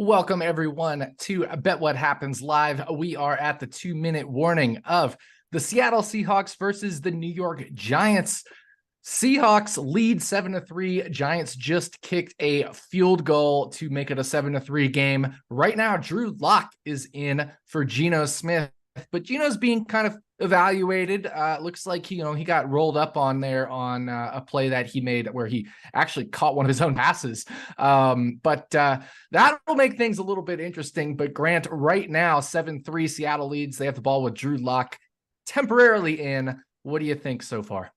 Welcome, everyone, to Bet What Happens Live. We are at the 2-minute warning of the Seattle Seahawks versus the New York Giants. Seahawks lead 7-3. Giants just kicked a field goal to make it a 7-3 game. Right now, Drew Lock is in for Geno Smith, but Geno's being kind of evaluated. Looks like he got rolled up on there on a play that he made where he actually caught one of his own passes. But that'll make things a little bit interesting. But Grant, right now, 7-3 Seattle leads. They have the ball with Drew Lock temporarily in. What do you think so far?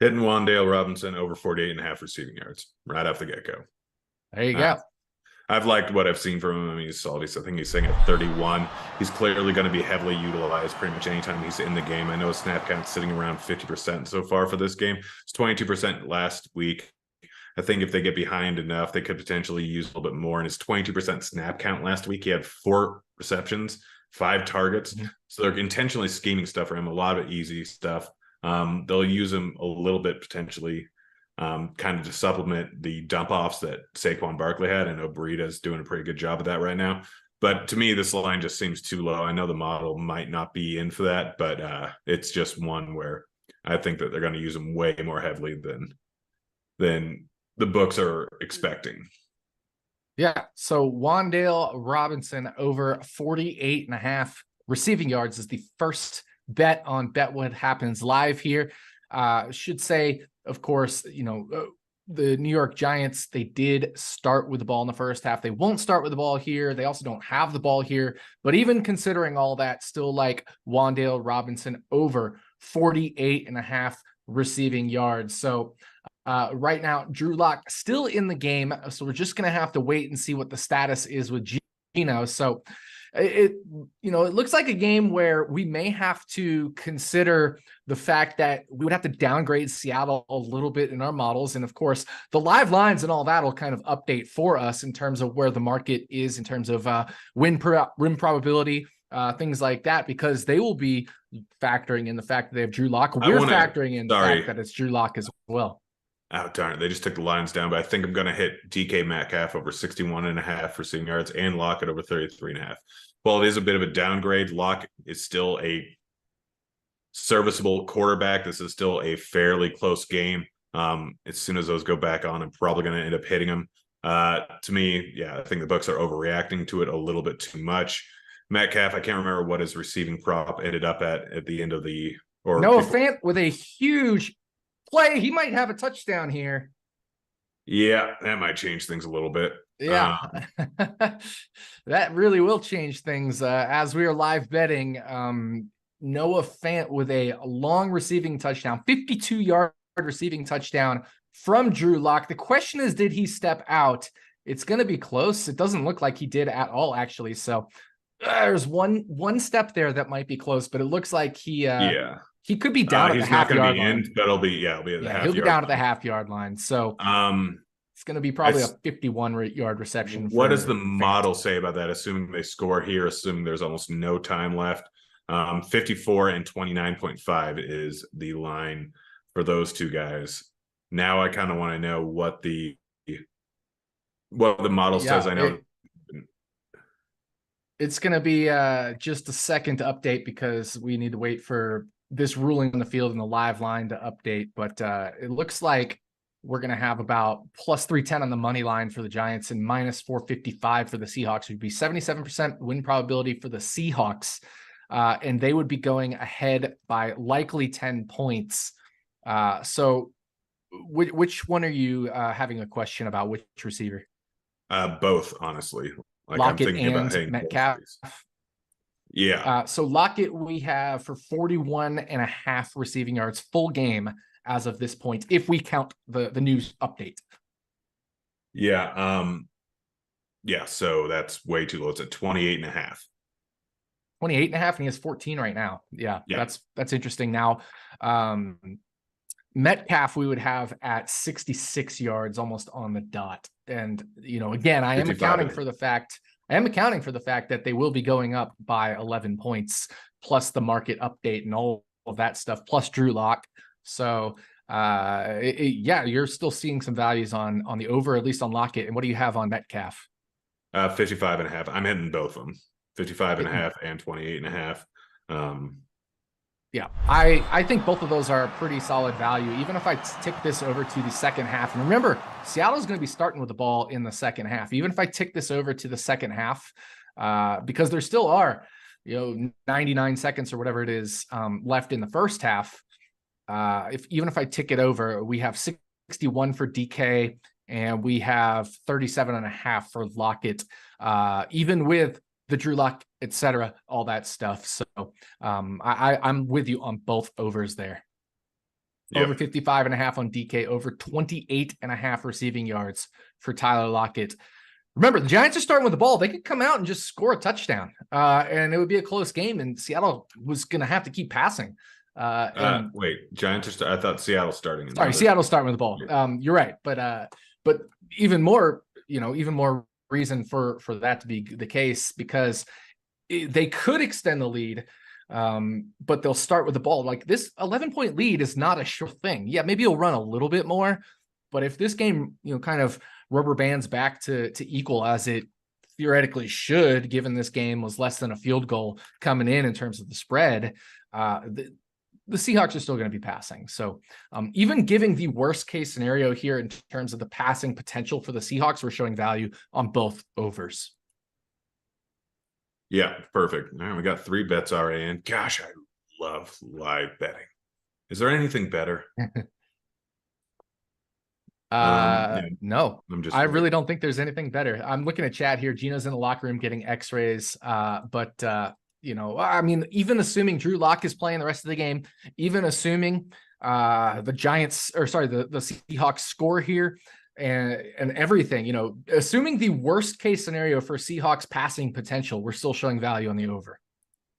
Hitting Wan'Dale Robinson over 48.5 receiving yards right off the get-go. There you go. I've liked what I've seen from him. I mean, I think he's sitting at 31. He's clearly going to be heavily utilized pretty much anytime he's in the game. I know his snap count's sitting around 50% so far for this game. It's 22% last week. I think if they get behind enough, they could potentially use a little bit more. And his 22% snap count last week, he had 4 receptions, 5 targets. Mm-hmm. So they're intentionally scheming stuff for him, a lot of easy stuff. They'll use him a little bit potentially kind of to supplement the dump offs that Saquon Barkley had. I know Breida's doing a pretty good job of that right now. But to me, this line just seems too low. I know the model might not be in for that, but it's just one where I think that they're going to use him way more heavily than the books are expecting. Yeah, so Wan'Dale Robinson over 48.5 receiving yards is the first bet on Bet What Happens Live here. Should say, of course, the New York Giants, they did start with the ball in the first half. They won't start with the ball here. They also don't have the ball here. But even considering all that, still like Wan'Dale Robinson over 48.5 receiving yards. So right now, Drew Lock still in the game. So we're just going to have to wait and see what the status is with Geno. So it looks like a game where we may have to consider the fact that we would have to downgrade Seattle a little bit in our models. And of course, the live lines and all that will kind of update for us in terms of where the market is in terms of win probability, things like that, because they will be factoring in the fact that they have Drew Lock. We're factoring in the fact that it's Drew Lock as well. Oh, darn it. They just took the lines down, but I think I'm going to hit DK Metcalf over 61.5 receiving yards and Lockett over 33.5. Well, it is a bit of a downgrade. Lockett is still a serviceable quarterback. This is still a fairly close game. As soon as those go back on, I'm probably going to end up hitting them. To me, yeah, I think the books are overreacting to it a little bit too much. Metcalf, I can't remember what his receiving prop ended up at the end of the... Noah Fant with a huge play. He might have a touchdown here. Yeah, that might change things a little bit. Yeah, that really will change things. As we are live betting, Noah Fant with a long receiving touchdown, 52-yard receiving touchdown from Drew Lock. The question is, did he step out? It's going to be close. It doesn't look like he did at all, actually. So there's one step there that might be close, but it looks like he could be down at the half-yard line. But he'll be at the half-yard. He'll be down at the half-yard line. So it's going to be probably a 51-yard reception. What does the model say about that? Assuming they score here, assuming there's almost no time left. 54 and 29.5 is the line for those two guys. Now I kind of want to know what the model says. I know it's going to be just a second to update because we need to wait for this ruling on the field and the live line to update. But it looks like we're going to have about plus 310 on the money line for the Giants and minus 455 for the Seahawks. It would be 77% win probability for the Seahawks. And they would be going ahead by likely 10 points. So which one are you having a question about? Which receiver? Both, honestly. Lockett and Metcalf. Yeah. So Lockett we have for 41.5 receiving yards full game as of this point, if we count the news update. Yeah. So that's way too low. It's at 28.5. 28.5, and he has 14 right now. Yeah. That's interesting. Now, Metcalf we would have at 66 yards, almost on the dot. And, again, I am accounting for the fact that they will be going up by 11 points, plus the market update and all of that stuff, plus Drew Lock. So, you're still seeing some values on the over, at least on Lockett. And what do you have on Metcalf? 55.5. I'm hitting both of them. 55.5 and 28.5. Yeah, I think both of those are pretty solid value. Even if I tick this over to the second half, and remember, Seattle's going to be starting with the ball in the second half. Even if I tick this over to the second half, because there still are, 99 seconds or whatever it is left in the first half. Even if I tick it over, we have 61 for DK and we have 37.5 for Lockett, even with the Drew Lock, etc., all that stuff. So I'm with you on both overs there. Yep. Over 55.5 on DK, over 28.5 receiving yards for Tyler Lockett. Remember, the Giants are starting with the ball. They could come out and just score a touchdown, and it would be a close game, and Seattle was going to have to keep passing. Wait, Giants are I thought Seattle's starting. Sorry, Seattle's starting with the ball. You're right, but even more, even more reason for that to be the case, because they could extend the lead, but they'll start with the ball. Like, this 11-point lead is not a sure thing. Yeah, maybe you'll run a little bit more, but if this game, kind of rubber bands back to equal, as it theoretically should, given this game was less than a field goal coming in terms of the spread, the Seahawks are still going to be passing. So even giving the worst case scenario here in terms of the passing potential for the Seahawks, we're showing value on both overs. Yeah, perfect. All right, we got 3 bets already in. Gosh, I love live betting. Is there anything better? No, I really don't think there's anything better. I'm looking at chat here. Gino's in the locker room getting x-rays. Even assuming Drew Lock is playing the rest of the game, even assuming the Seahawks score here and everything, assuming the worst case scenario for Seahawks passing potential, we're still showing value on the over.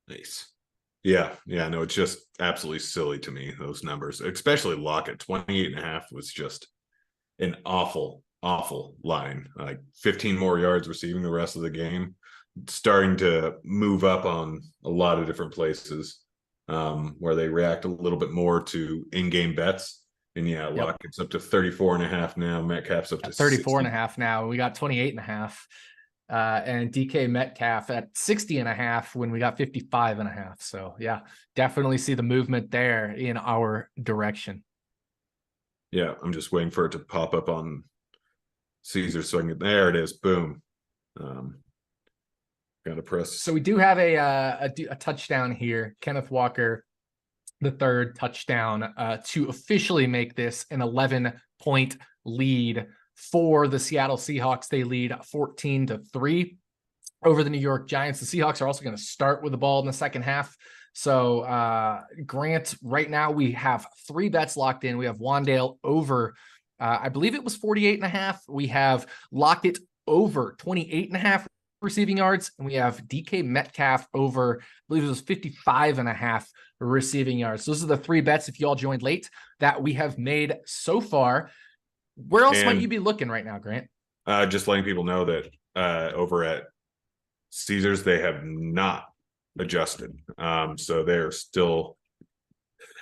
Nice. Yeah, no, it's just absolutely silly to me, those numbers, especially Lockett. 28.5 was just an awful line. Like 15 more yards receiving the rest of the game, starting to move up on a lot of different places where they react a little bit more to in-game bets. And yeah, Lockett's up to 34.5 now. Metcalf's up to 34.5 now. We got 28.5. And DK Metcalf at 60.5 when we got 55.5. So yeah, definitely see the movement there in our direction. Yeah, I'm just waiting for it to pop up on Caesar so I can get, there it is. Boom. Got to press. So we do have a touchdown here. Kenneth Walker, the third touchdown to officially make this an 11-point lead for the Seattle Seahawks. They lead 14-3 over the New York Giants. The Seahawks are also going to start with the ball in the second half. So Grant, right now we have 3 bets locked in. We have Wandale over, I believe it was 48.5. We have Lockett over 28.5 receiving yards, and we have DK Metcalf over, I believe it was 55.5 receiving yards. So those are the 3 bets, if you all joined late, that we have made so far. Where else might you be looking right now, Grant? Just letting people know that over at Caesars, they have not adjusted. So they're still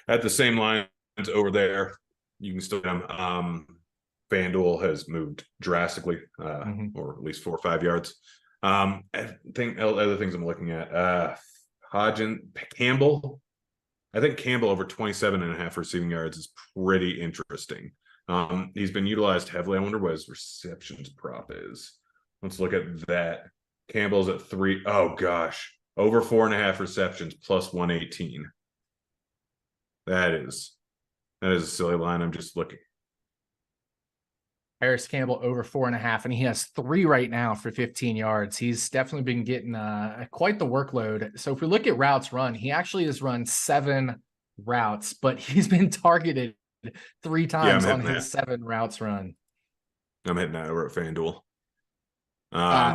at the same lines over there. You can still FanDuel has moved drastically, or at least 4 or 5 yards. I think other things I'm looking at, Campbell. I think Campbell over 27.5 receiving yards is pretty interesting. He's been utilized heavily. I wonder what his receptions prop is. Let's look at that. Campbell's at 3. Oh gosh, over 4.5 receptions plus 118. That is a silly line. I'm just looking. Harris Campbell over 4.5, and he has 3 right now for 15 yards. He's definitely been getting quite the workload. So if we look at routes run, he actually has run 7 routes, but he's been targeted 3 times on his 7 routes run. I'm hitting that over at FanDuel.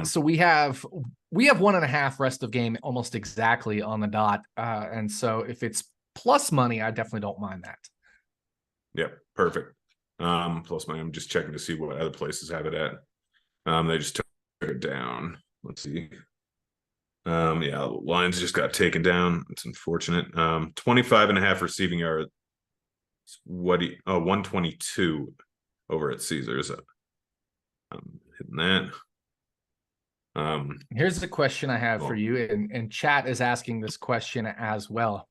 So we have 1.5 rest of game almost exactly on the dot. And so if it's plus money, I definitely don't mind that. Yep, perfect. Plus money, I'm just checking to see what other places have it at. They just took it down. Let's see. Yeah, lines just got taken down. It's unfortunate. 25.5 receiving yards. 122 over at Caesars. I'm hitting that. Here's the question I have for well, you, and chat is asking this question as well.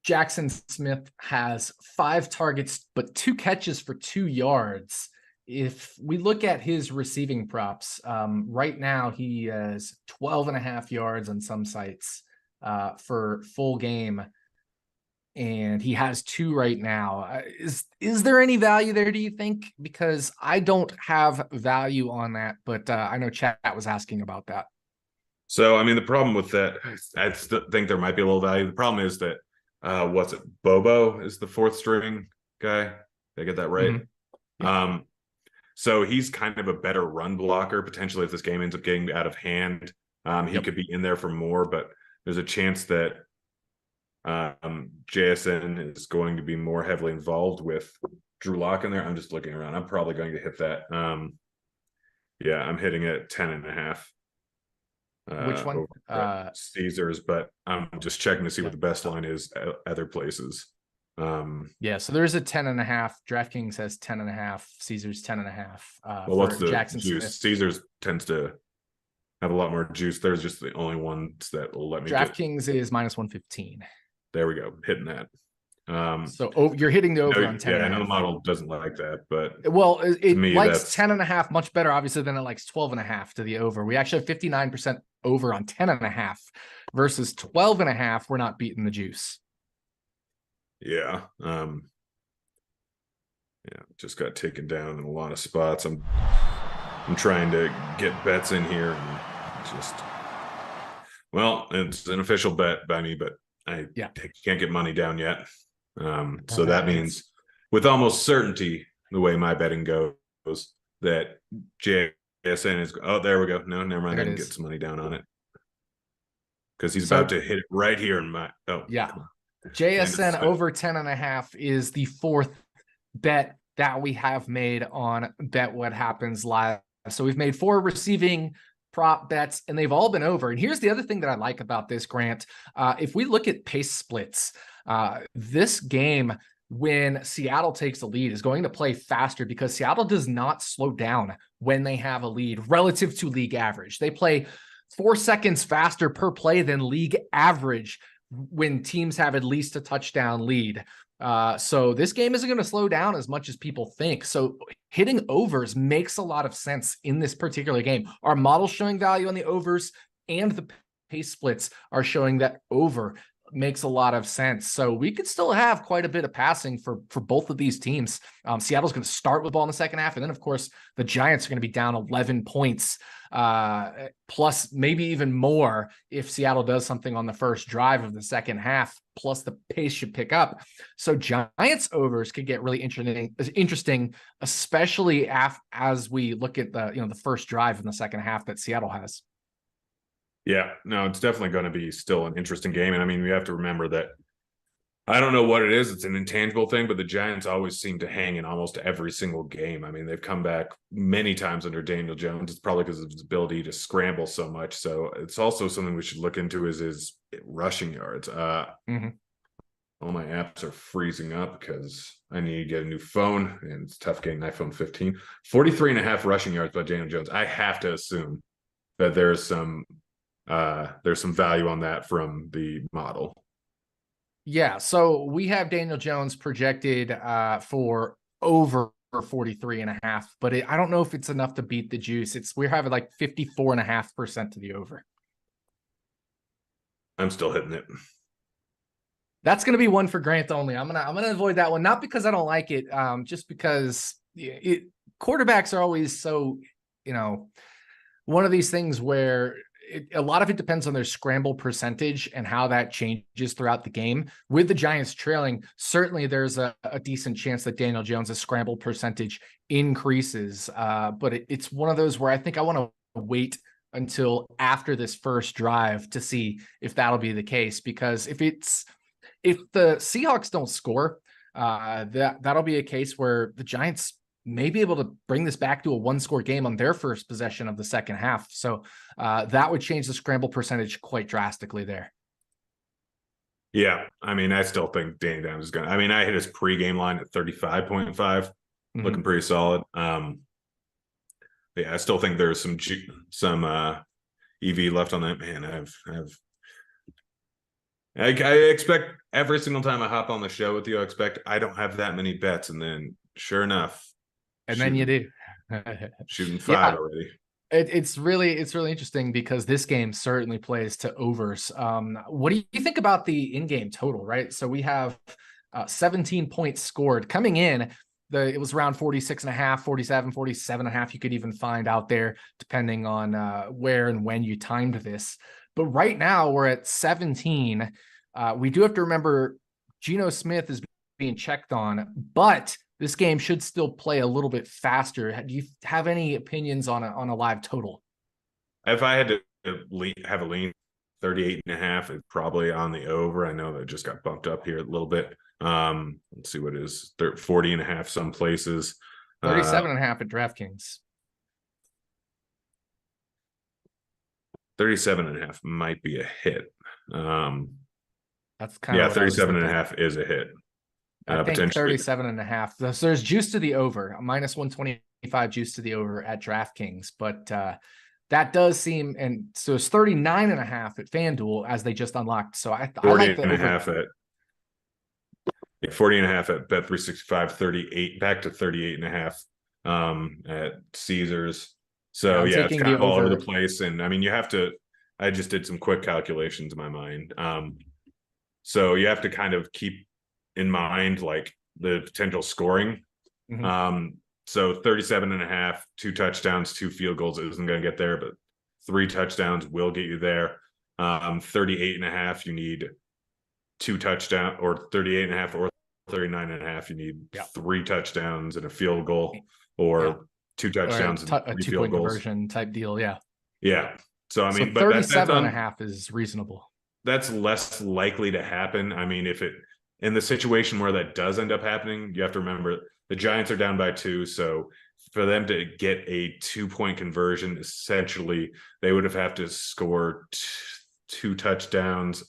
Jackson Smith has 5 targets, but 2 catches for 2 yards. If we look at his receiving props, right now he has 12.5 yards on some sites for full game, and he has 2 right now. Is there any value there, do you think? Because I don't have value on that, but I know chat was asking about that. so I mean, the problem with that, I still think there might be a little value. The problem is that what's it? Bobo is the 4th string guy. Did I get that right? Mhm. Yeah. So he's kind of a better run blocker. Potentially, if this game ends up getting out of hand, he Yep. could be in there for more. But there's a chance that JSN is going to be more heavily involved with Drew Lock in there. I'm just looking around. I'm probably going to hit that. Yeah, I'm hitting it 10.5. Which one? Over at Caesars, but I'm just checking to see Yeah. what the best line is at other places. Yeah, so there's a 10.5. DraftKings has 10.5. Caesars 10.5. Well, what's For the Jackson juice? Smith. Caesars tends to have a lot more juice. There's just the only ones that will let me get. DraftKings is -115. There we go, hitting that. So you're hitting the over on 10 yeah, I and a know the half. model doesn't like that, but Well, to it me, likes that's 10.5 much better, obviously, than it likes 12.5 to the over. We actually have 59% over on 10.5 versus 12.5. We're not beating the juice. yeah. Yeah, just got taken down in a lot of spots. I'm trying to get bets in here and just, well, it's an official bet by me, but I can't get money down yet. So that means with almost certainty, the way my betting goes, that JSN is, oh, there we go. No, never mind. I can get some money down on it because he's about to hit it right here in my, JSN over 10.5 is the 4th bet that we have made on Bet What Happens Live. So we've made 4 receiving prop bets, and they've all been over. And here's the other thing that I like about this, Grant. If we look at pace splits, this game, when Seattle takes the lead, is going to play faster because Seattle does not slow down when they have a lead relative to league average. They play 4 seconds faster per play than league average when teams have at least a touchdown lead. So this game isn't going to slow down as much as people think. So hitting overs makes a lot of sense in this particular game. Our model's showing value on the overs, and the pace splits are showing that over makes a lot of sense. So we could still have quite a bit of passing for both of these teams. Seattle's going to start with ball in the second half. And then, of course, the Giants are going to be down 11 points, plus maybe even more if Seattle does something on the first drive of the second half, plus the pace should pick up. So Giants overs could get really interesting, especially as we look at the first drive in the second half that Seattle has. Yeah, no, it's definitely going to be still an interesting game. And I mean, we have to remember that I don't know what it is. It's an intangible thing, but the Giants always seem to hang in almost every single game. I mean, they've come back many times under Daniel Jones. It's probably because of his ability to scramble so much. So it's also something we should look into is his rushing yards. All my apps are freezing up because I need to get a new phone, and it's tough getting iPhone 15. 43.5 rushing yards by Daniel Jones. I have to assume that there's some value on that from the model. Yeah, so we have Daniel Jones projected for over 43.5, but I don't know if it's enough to beat the juice. We're having like 54.5% to the over. I'm still hitting it. That's going to be one for Grant only. I'm gonna avoid that one, not because I don't like it, just because quarterbacks are always so, one of these things where a lot of it depends on their scramble percentage and how that changes throughout the game. With the Giants trailing, certainly there's a decent chance that Daniel Jones' scramble percentage increases. But it's one of those where I think I want to wait until after this first drive to see if that'll be the case. Because if the Seahawks don't score, that'll be a case where the Giants may be able to bring this back to a 1-score game on their first possession of the second half. So that would change the scramble percentage quite drastically there. Yeah, I mean, I still think Danny Dimes is going to, I mean, I hit his pregame line at 35.5, looking pretty solid. Yeah, I still think there's some EV left on that. Man, I expect every single time I hop on the show with you, I expect I don't have that many bets, and then sure enough, And then you do. shooting five Yeah, already. it's really interesting because this game certainly plays to overs. What do you think about the in-game total, right? So we have 17 points scored coming in. It was around 46 and a half, 47, 47 and a half. You could even find out there depending on where and when you timed this. But right now we're at 17. We do have to remember Geno Smith is being checked on, but this game should still play a little bit faster. Do you have any opinions on a live total? If I had to have a lean, 38 and a half is probably on the over. I know that just got bumped up here a little bit. Let's see what it is. 40 and a half some places. 37 and a half at DraftKings. 37 and a half might be a hit. That's kind of 37 and a half is a hit. I think 37 and a half. So there's juice to the over, minus 125 juice to the over at DraftKings. But that does seem, and so it's 39 and a half at FanDuel as they just unlocked. So I like the and over. A half at 40 and a half at Bet365, 38 back to 38 and a half at Caesars. So yeah, it's kind of all over the place. And I mean, you have to, I just did some quick calculations in my mind. So you have to kind of keep in mind like the potential scoring. So 37 and a half, 2 touchdowns, 2 field goals isn't going to get there, but 3 touchdowns will get you there. 38 and a half, you need 2 touchdowns, or 38 and a half or 39 and a half, you need 3 touchdowns and a field goal, or 2 touchdowns and a 2-point conversion type deal. Yeah. So I mean, but 37 and a half is reasonable. That's less likely to happen. I mean, if it, in the situation where that does end up happening, you have to remember the Giants are down by 2. So for them to get a 2-point conversion, essentially, they would have to score 2 touchdowns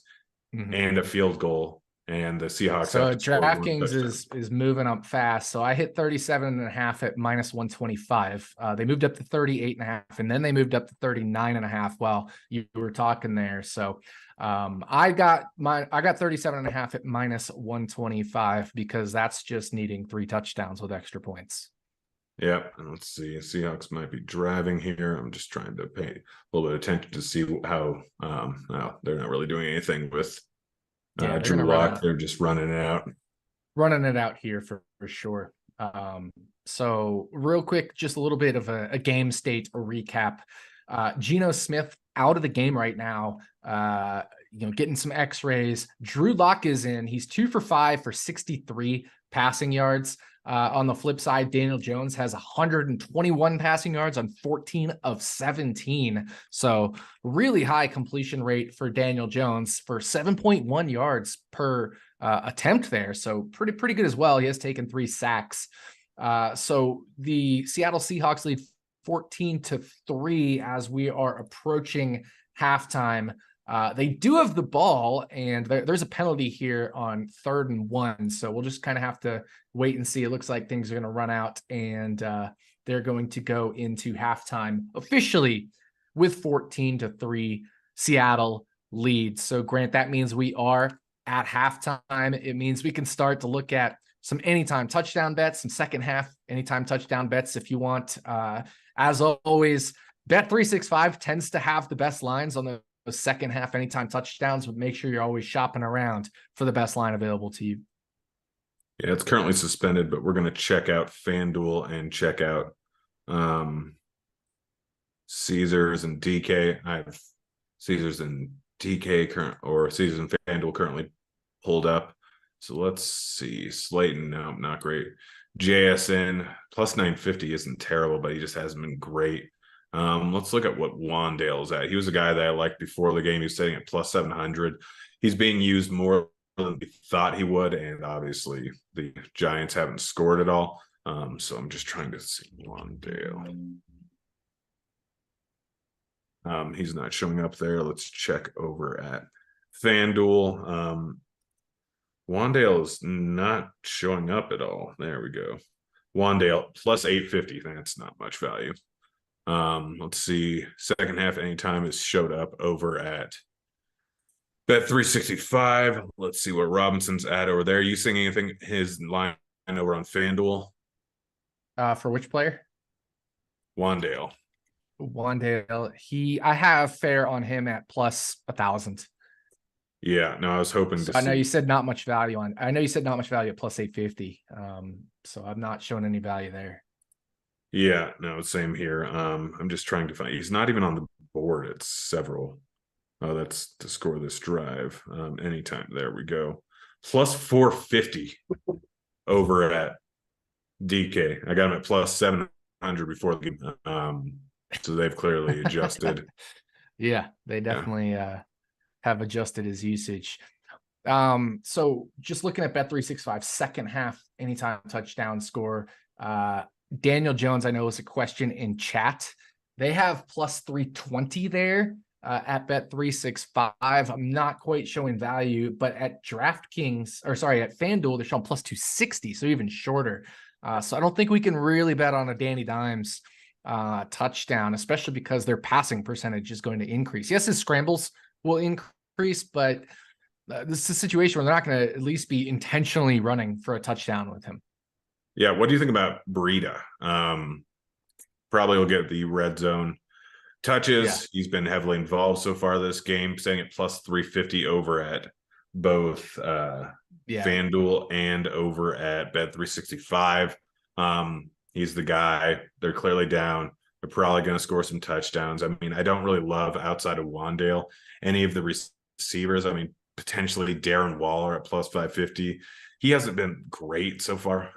and a field goal. And the Seahawks. So DraftKings is moving up fast. So I hit 37 and a half at minus 125. They moved up to 38 and a half, and then they moved up to 39 and a half while you were talking there. So I got 37 and a half at minus 125 because that's just needing 3 touchdowns with extra points. Yeah, let's see. Seahawks might be driving here. I'm just trying to pay a little bit of attention to see how. No, they're not really doing anything with Drew Lock. They're just running it out here for sure. So real quick, just a little bit of a game state recap. Geno Smith out of the game right now, getting some x-rays. Drew Lock is in. He's 2 for 5 for 63 passing yards. On the flip side, Daniel Jones has 121 passing yards on 14 of 17. So really high completion rate for Daniel Jones for 7.1 yards per attempt there. So pretty good as well. He has taken 3 sacks. So the Seattle Seahawks lead 14-3 as we are approaching halftime. They do have the ball, and there's a penalty here on 3rd and 1. So we'll just kind of have to wait and see. It looks like things are going to run out, and they're going to go into halftime officially with 14-3 Seattle lead. So Grant, that means we are at halftime. It means we can start to look at some anytime touchdown bets, some second half anytime touchdown bets if you want. As always, Bet365 tends to have the best lines on the second half anytime touchdowns, but make sure you're always shopping around for the best line available to you. Yeah, it's currently suspended, but we're going to check out FanDuel and check out Caesars and DK. I have Caesars and DK Caesars and FanDuel currently pulled up. So let's see. Slayton, no, not great. JSN plus 950 isn't terrible, but he just hasn't been great. Let's look at what Wandale's at. He was a guy that I liked before the game. He was sitting at plus 700. He's being used more than we thought he would, and obviously the Giants haven't scored at all. So I'm just trying to see Wandale. He's not showing up there. Let's check over at FanDuel. Wandale is not showing up at all. There we go. Wandale plus 850. That's not much value. Let's see. Second half anytime is showed up over at Bet 365. Let's see what Robinson's at over there. You seeing anything his line over on FanDuel? For which player? Wandale. Wandale. I have fair on him at plus 1,000. Yeah, no, I was hoping So to I know see. you said not much value on. I know you said not much value at plus 850. So I'm not showing any value there. Yeah, no, same here. I'm just trying to find. He's not even on the board. It's several. Oh, that's to score this drive. Anytime. There we go. Plus 450 over at DK. I got him at plus 700 before the game. So they've clearly adjusted. Yeah, they definitely have adjusted his usage. So just looking at Bet365, second half, anytime touchdown score. Daniel Jones, I know, is a question in chat. They have plus 320 there at Bet365. I'm not quite showing value, but at DraftKings, or sorry, at FanDuel, they're showing plus 260, so even shorter. So I don't think we can really bet on a Danny Dimes touchdown, especially because their passing percentage is going to increase. Yes, his scrambles will increase, but this is a situation where they're not going to at least be intentionally running for a touchdown with him. Yeah, what do you think about Breida? Probably will get the red zone touches. Yeah. He's been heavily involved so far this game, staying at plus 350 over at both FanDuel and over at Bet365. He's the guy. They're clearly down. They're probably going to score some touchdowns. I mean, I don't really love, outside of Wandale, any of the receivers. I mean, potentially Darren Waller at plus 550. He hasn't been great so far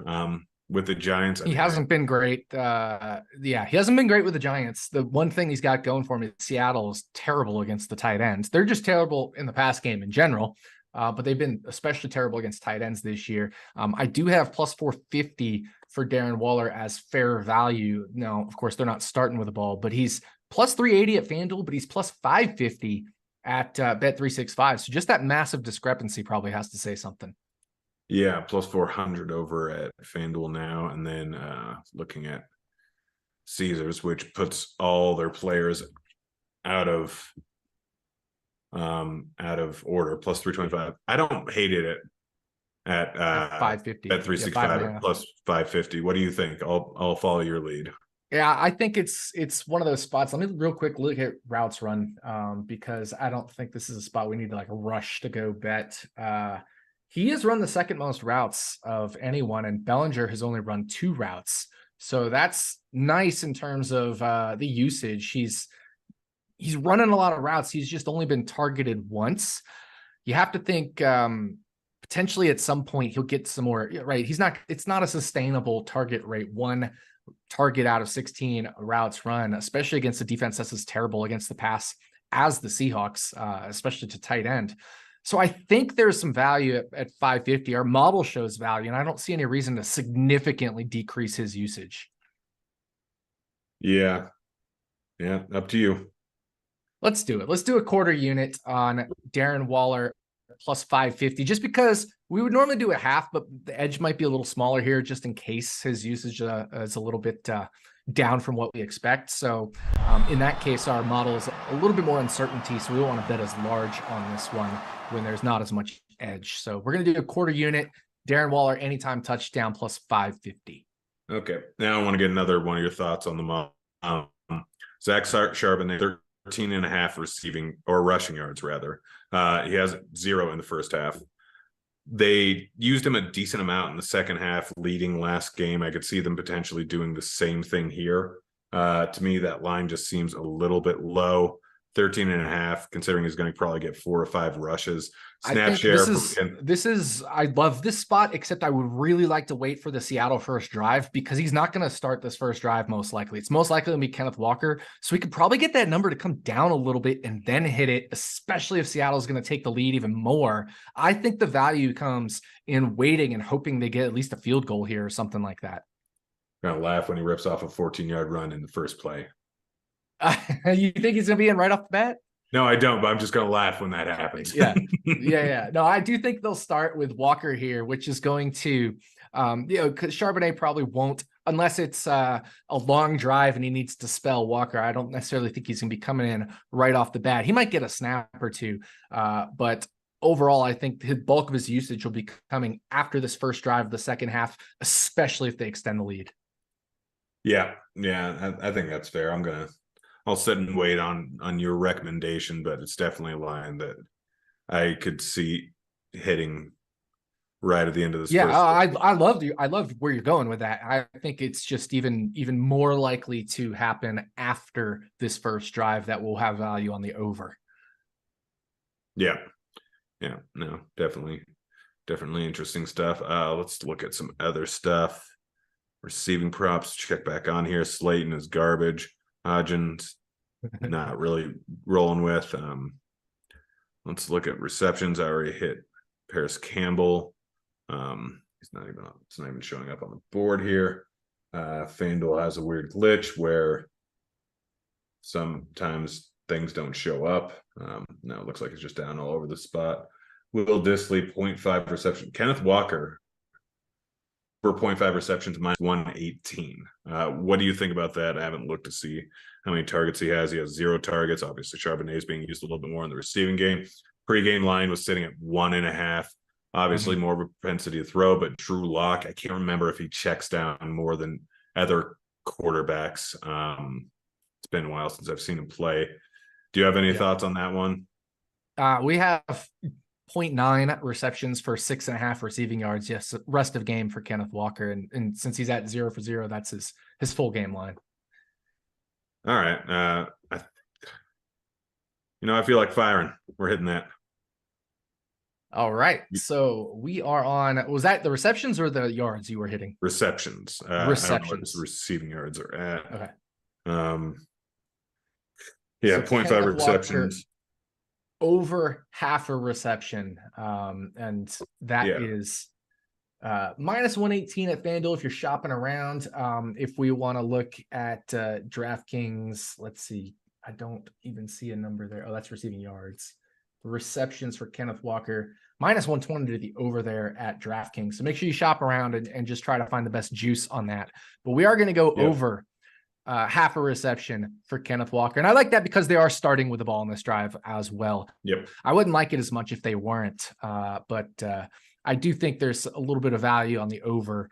with the Giants. He hasn't been great. He hasn't been great with the Giants. The one thing he's got going for him is Seattle is terrible against the tight ends. They're just terrible in the pass game in general, but they've been especially terrible against tight ends this year. I do have plus 450 for Darren Waller as fair value. Now, of course, they're not starting with the ball, but he's plus 380 at FanDuel, but he's plus 550 at Bet365. So just that massive discrepancy probably has to say something. Yeah, plus 400 over at FanDuel now. And then looking at Caesars, which puts all their players out of order, plus 325. I don't hate it at 550. at 365 at plus 550. What do you think? I'll follow your lead. Yeah, I think it's one of those spots. Let me real quick look at routes run because I don't think this is a spot we need to like rush to go bet. He has run the second most routes of anyone, and Bellinger has only run 2 routes. So that's nice in terms of the usage. He's running a lot of routes. He's just only been targeted once. You have to think potentially at some point he'll get some more, right? It's not a sustainable target rate. 1 target out of 16 routes run, especially against a defense that's as terrible against the pass as the Seahawks, especially to tight end. So I think there's some value at 550. Our model shows value, and I don't see any reason to significantly decrease his usage. Yeah. Yeah, up to you. Let's do it. Let's do a quarter unit on Darren Waller plus 550, just because we would normally do a half, but the edge might be a little smaller here just in case his usage is a little bit down from what we expect. So in that case, our model is a little bit more uncertainty, so we don't want to bet as large on this one when there's not as much edge. So we're going to do a quarter unit, Darren Waller anytime touchdown plus 550. Okay. Now I want to get another one of your thoughts on the model. Zach Charbonnet, 13.5 receiving or rushing yards rather. He has 0 in the first half. They used him a decent amount in the second half, leading last game. I could see them potentially doing the same thing here. To me, that line just seems a little bit low. 13.5, considering he's going to probably get 4 or 5 rushes. Snap share. I love this spot, except I would really like to wait for the Seattle first drive because he's not going to start this first drive most likely. It's most likely going to be Kenneth Walker. So we could probably get that number to come down a little bit and then hit it, especially if Seattle is going to take the lead even more. I think the value comes in waiting and hoping they get at least a field goal here or something like that. I'm going to laugh when he rips off a 14-yard run in the first play. You think he's going to be in right off the bat? No, I don't, but I'm just going to laugh when that happens. Yeah. No, I do think they'll start with Walker here, which is going to Because Charbonnet probably won't, unless it's a long drive and he needs to spell Walker. I don't necessarily think he's going to be coming in right off the bat. He might get a snap or two, but overall, I think the bulk of his usage will be coming after this first drive of the second half, especially if they extend the lead. Yeah, I think that's fair. I'll sit and wait on your recommendation, but it's definitely a line that I could see hitting right at the end of this. Yeah, I loved where you're going with that. I think it's just even more likely to happen after this first drive that will have value on the over. Yeah, no, definitely interesting stuff. Let's look at some other stuff. Receiving props, check back on here. Slayton is garbage. Hodgins, not really rolling with. Let's look at receptions. I already hit Paris Campbell. It's not even showing up on the board here. FanDuel has a weird glitch where sometimes things don't show up. No, it looks like it's just down all over the spot. Will Dissly, 0.5 reception. Kenneth Walker for 0.5 receptions, minus 118. What do you think about that? I haven't looked to see how many targets he has. He has 0 targets. Obviously, Charbonnet is being used a little bit more in the receiving game. Pre-game line was sitting at 1.5. Obviously, more propensity to throw, but Drew Lock, I can't remember if he checks down more than other quarterbacks. It's been a while since I've seen him play. Do you have any thoughts on that one? We have 0.9 receptions for 6.5 receiving yards. Yes, rest of game for Kenneth Walker, and since he's at 0 for 0, that's his full game line. All right, I feel like firing. We're hitting that. All right, so we are on. Was that the receptions or the yards you were hitting? Receptions. I don't know what his receiving yards are at. Okay. So 0.5 receptions. Over half a reception, and that is minus 118 at FanDuel if you're shopping around. If we want to look at DraftKings, let's see. I don't even see a number there. Oh, that's receiving yards. The receptions for Kenneth Walker, minus 120 to the over there at DraftKings. So make sure you shop around and just try to find the best juice on that. But we are going to go over half a reception for Kenneth Walker. And I like that because they are starting with the ball in this drive as well. Yep. I wouldn't like it as much if they weren't, but I do think there's a little bit of value on the over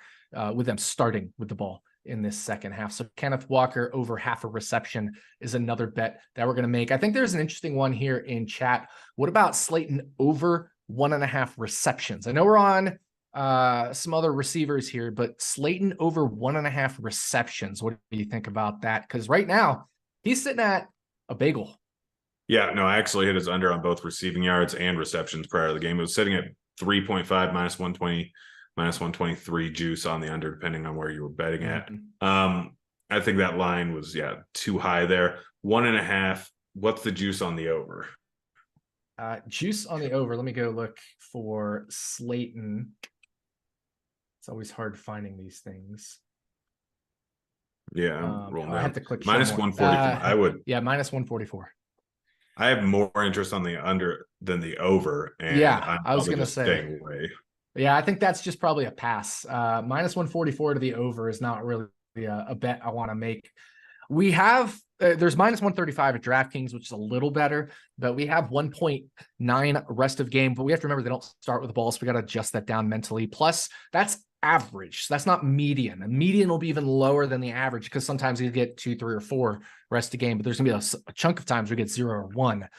with them starting with the ball in this second half. So Kenneth Walker over half a reception is another bet that we're going to make. I think there's an interesting one here in chat. What about Slayton over 1.5 receptions? I know we're on some other receivers here, but Slayton over 1.5 receptions. What do you think about that? Because right now he's sitting at a bagel. Yeah, no, I actually hit his under on both receiving yards and receptions prior to the game. It was sitting at 3.5, minus 120, minus 123 juice on the under, depending on where you were betting at. I think that line was, too high there. 1.5. What's the juice on the over? Juice on the over. Let me go look for Slayton. It's always hard finding these things. Yeah, I'm rolling down. I have to click minus 144. I would. Yeah, minus 144. I have more interest on the under than the over. And I was going to say. Staying away. Yeah, I think that's just probably a pass. Minus 144 to the over is not really a bet I want to make. We have, there's minus 135 at DraftKings, which is a little better, but we have 1.9 rest of game. But we have to remember they don't start with the ball, so we got to adjust that down mentally. Plus, that's average. So that's not median. A median will be even lower than the average because sometimes you get 2, 3, or 4 rest of game, but there's going to be a chunk of times we get 0 or 1.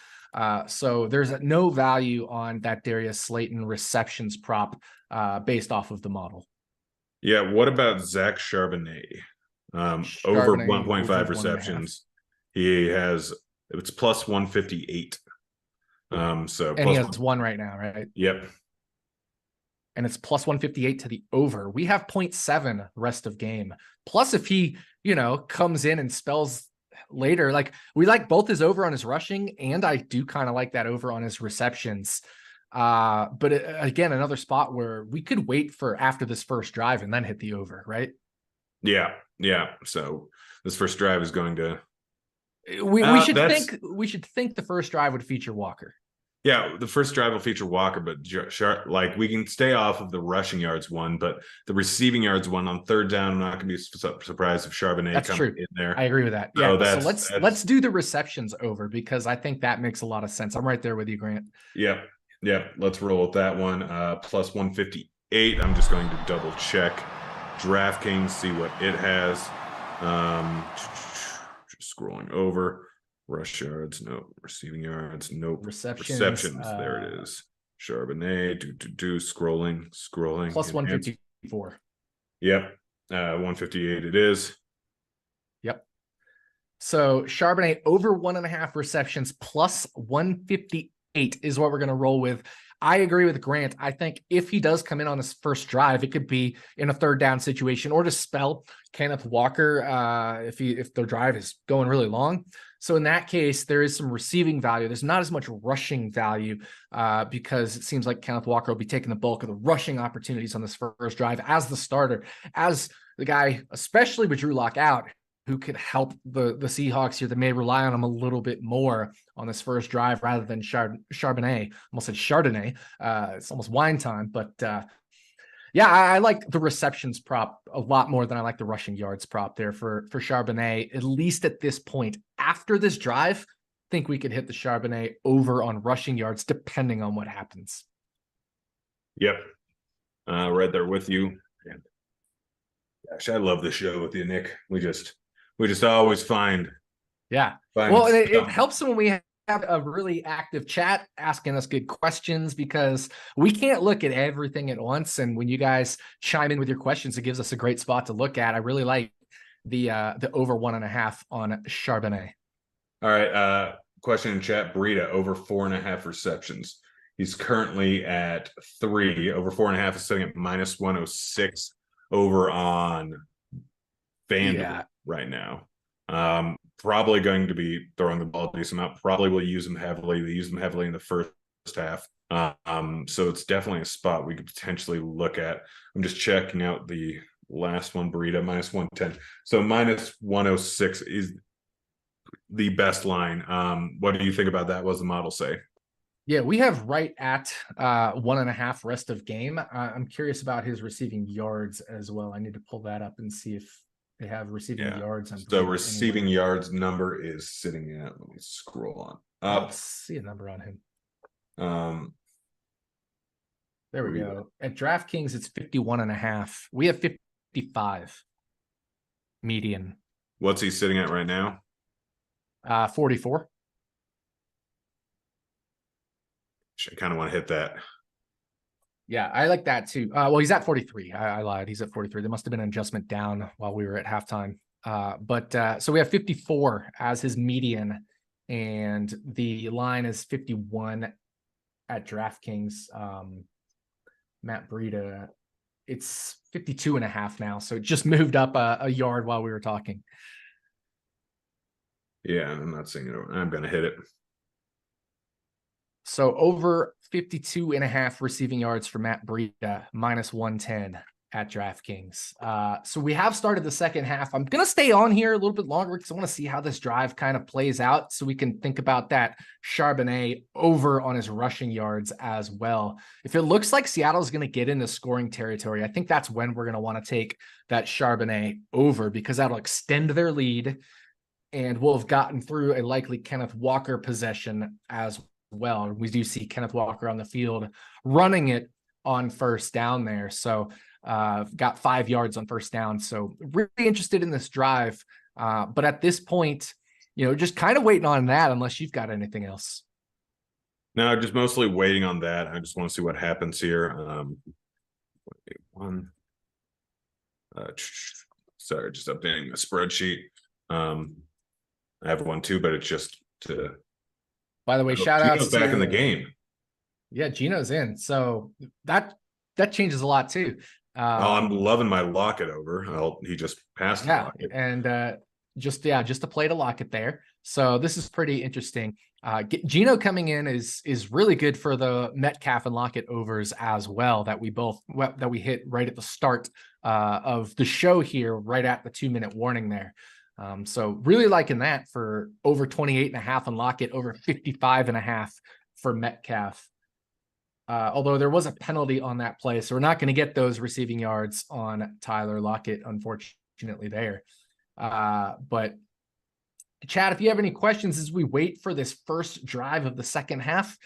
So there's no value on that Darius Slayton receptions prop based off of the model. Yeah. What about Zach Charbonnet? Over 1.5 receptions. It's plus 158. And he has 1 right now, right? Yep. And it's plus 158 to the over. We have 0.7 rest of game. Plus, if he, comes in and spells later, like we like both his over on his rushing, and I do kind of like that over on his receptions. But again, another spot where we could wait for after this first drive and then hit the over, right? Yeah. So this first drive is going to. We should think the first drive would feature Walker. Yeah, the first drive will feature Walker, but like we can stay off of the rushing yards one, but the receiving yards one on third down, I'm not going to be surprised if Charbonnet That's comes true. in there. I agree with that. So Yeah. So let's do the receptions over, because I think that makes a lot of sense. I'm right there with you, Grant. Yeah. Yeah. Let's roll with that one. Plus 158. I'm just going to double check DraftKings, see what it has. Just scrolling over. Rush yards, no. Receiving yards, nope. Receptions, there it is. Charbonnet, scrolling. Plus 154. Yep. 158 it is. Yep. So Charbonnet over 1.5 receptions plus 158 is what we're going to roll with. I agree with Grant. I think if he does come in on his first drive, it could be in a third down situation, or to spell Kenneth Walker if the drive is going really long. So in that case, there is some receiving value. There's not as much rushing value because it seems like Kenneth Walker will be taking the bulk of the rushing opportunities on this first drive as the starter, as the guy, especially with Drew Lock out, who could help the Seahawks here that may rely on him a little bit more on this first drive rather than Charbonnet. Almost said Chardonnay. It's almost wine time, but yeah, I like the receptions prop a lot more than I like the rushing yards prop there for Charbonnet, at least at this point. After this drive, I think we could hit the Charbonnet over on rushing yards, depending on what happens. Yep. Right there with you. Gosh, I love the show with you, Nick. We just always find. Yeah. Well, it helps when we have a really active chat asking us good questions, because we can't look at everything at once. And when you guys chime in with your questions, it gives us a great spot to look at. I really like the over 1.5 on Charbonnet. All right. Question in chat. Breida over 4.5 receptions. He's currently at 3. Over 4.5 is sitting at minus 106 over on FanDuel right now. Probably going to be throwing the ball a decent amount. Probably will use him heavily. They use him heavily in the first half. So it's definitely a spot we could potentially look at. I'm just checking out the last one, Breida, minus 110. So minus 106 is the best line. What do you think about that? What does the model say? Yeah, we have right at 1.5 rest of game. I'm curious about his receiving yards as well. I need to pull that up and see if they have receiving yards. So receiving yards number is sitting at, let me scroll on up. Let's see a number on him. There we go. At DraftKings, it's 51.5. We have 55 median. What's he sitting at right now? 44. I kind of want to hit that. Yeah, I like that too. Well, he's at 43. I lied. He's at 43. There must have been an adjustment down while we were at halftime. But so we have 54 as his median, and the line is 51 at DraftKings. Matt Breida, it's 52.5 now. So it just moved up a yard while we were talking. Yeah, I'm not saying it. I'm going to hit it. So over 52.5 receiving yards for Matt Breida, minus 110 at DraftKings. So we have started the second half. I'm going to stay on here a little bit longer because I want to see how this drive kind of plays out, so we can think about that Charbonnet over on his rushing yards as well. If it looks like Seattle is going to get into scoring territory, I think that's when we're going to want to take that Charbonnet over, because that'll extend their lead, and we'll have gotten through a likely Kenneth Walker possession as well. We do see Kenneth Walker on the field running it on first down there. So got 5 yards on first down. So really interested in this drive. But at this point, just kind of waiting on that, unless you've got anything else. No, just mostly waiting on that. I just want to see what happens here. Sorry, just updating the spreadsheet. I have one too, but it's just to. By the way, shout out Gino's back in the game. Yeah, Gino's in. So that changes a lot too. I'm loving my Lockett over. He just passed Lockett. And just a play to Lockett there. So this is pretty interesting. Gino coming in is really good for the Metcalf and Lockett overs as well, that we hit right at the start of the show here, right at the 2-minute warning there. So really liking that for over 28.5 on Lockett, over 55.5 for Metcalf. Although there was a penalty on that play, so we're not going to get those receiving yards on Tyler Lockett, unfortunately there. But Chad, if you have any questions as we wait for this first drive of the second half,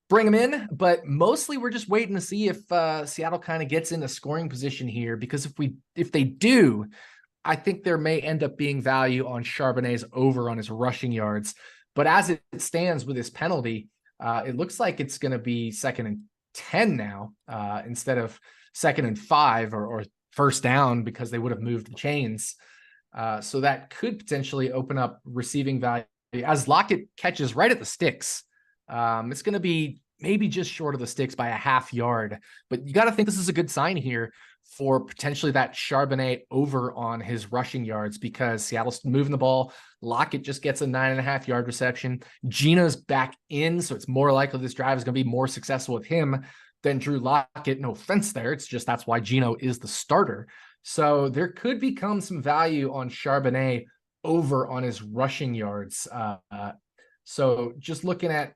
bring them in. But mostly we're just waiting to see if Seattle kind of gets into scoring position here, because if they do, I think there may end up being value on Charbonnet's over on his rushing yards. But as it stands with this penalty, it looks like it's going to be 2nd and 10 now, instead of 2nd and 5 or first down, because they would have moved the chains. So that could potentially open up receiving value as Lockett catches right at the sticks. It's going to be maybe just short of the sticks by a half yard, but you got to think this is a good sign here for potentially that Charbonnet over on his rushing yards, because Seattle's moving the ball. Lockett just gets a 9.5-yard reception. Geno's back in, so it's more likely this drive is going to be more successful with him than Drew Lockett. No offense there. It's just that's why Geno is the starter. So there could become some value on Charbonnet over on his rushing yards. So just looking at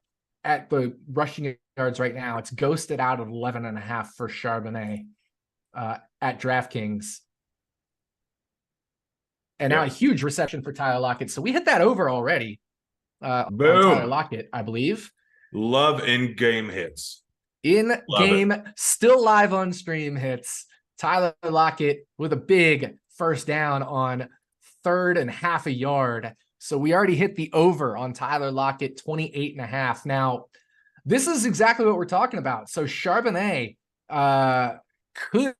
the rushing yards right now, it's ghosted out at 11.5 for Charbonnet at DraftKings. And now a huge reception for Tyler Lockett. So we hit that over already on Tyler Lockett, I believe. Love in-game hits. In-game, still live on stream hits. Tyler Lockett with a big first down on 3rd and half a yard. So we already hit the over on Tyler Lockett, 28.5. Now, this is exactly what we're talking about. So Charbonnet could,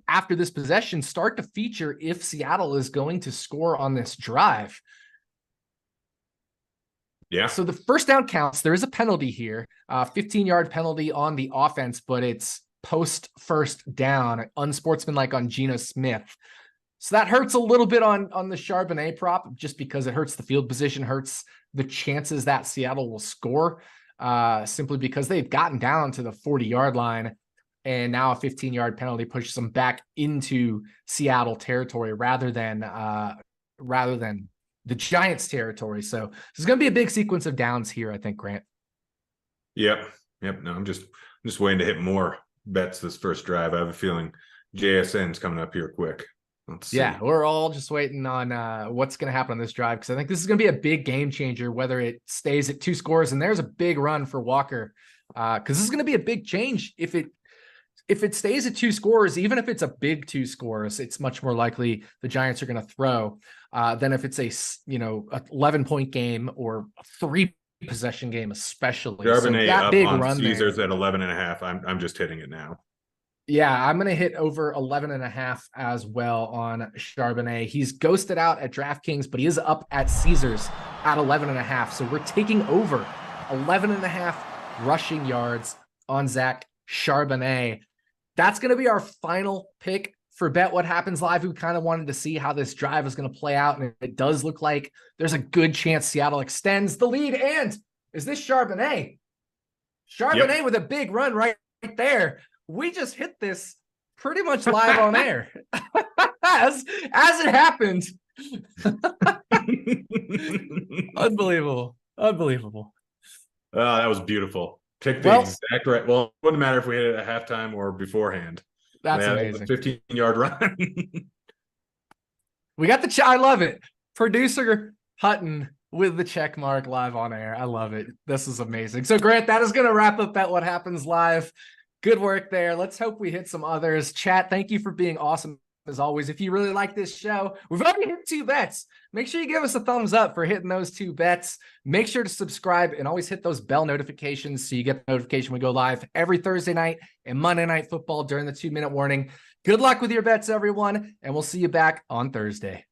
after this possession, start to feature if Seattle is going to score on this drive. Yeah. So the first down counts. There is a penalty here, 15-yard penalty on the offense, but it's post first down, unsportsmanlike on Geno Smith. So that hurts a little bit on the Charbonnet prop, just because it hurts the field position, hurts the chances that Seattle will score, simply because they've gotten down to the 40-yard line. And now a 15-yard penalty pushes them back into Seattle territory rather than the Giants territory. So there's going to be a big sequence of downs here, I think, Grant. Yep. No, I'm just waiting to hit more bets this first drive. I have a feeling JSN's coming up here quick. Let's see. Yeah, we're all just waiting on what's going to happen on this drive, because I think this is going to be a big game changer, whether it stays at 2 scores. And there's a big run for Walker, because this is going to be a big change if it stays at 2 scores. Even if it's a big 2 scores, it's much more likely the Giants are going to throw than if it's a 11-point game or a 3-possession game, especially. Charbonnet so that up big on run Caesars there, at 11.5. I'm just hitting it now. Yeah, I'm going to hit over 11.5 as well on Charbonnet. He's ghosted out at DraftKings, but he is up at Caesars at 11.5. So we're taking over 11.5 rushing yards on Zach Charbonnet. That's going to be our final pick for Bet What Happens Live. We kind of wanted to see how this drive is going to play out, and it does look like there's a good chance Seattle extends the lead. And is this Charbonnet? Charbonnet with a big run right there. We just hit this pretty much live on air as it happened. Unbelievable. That was beautiful. Picked the exact right. Well, it wouldn't matter if we hit it at halftime or beforehand. That's amazing. 15-yard run. We got the I love it. Producer Hutton with the check mark live on air. I love it. This is amazing. So Grant, that is going to wrap up Bet What Happens Live. Good work there. Let's hope we hit some others. Chat, thank you for being awesome as always. If you really like this show, we've already hit 2 bets. Make sure you give us a thumbs up for hitting those 2 bets. Make sure to subscribe and always hit those bell notifications so you get the notification when we go live every Thursday night and Monday Night Football during the 2-minute warning. Good luck with your bets, everyone, and we'll see you back on Thursday.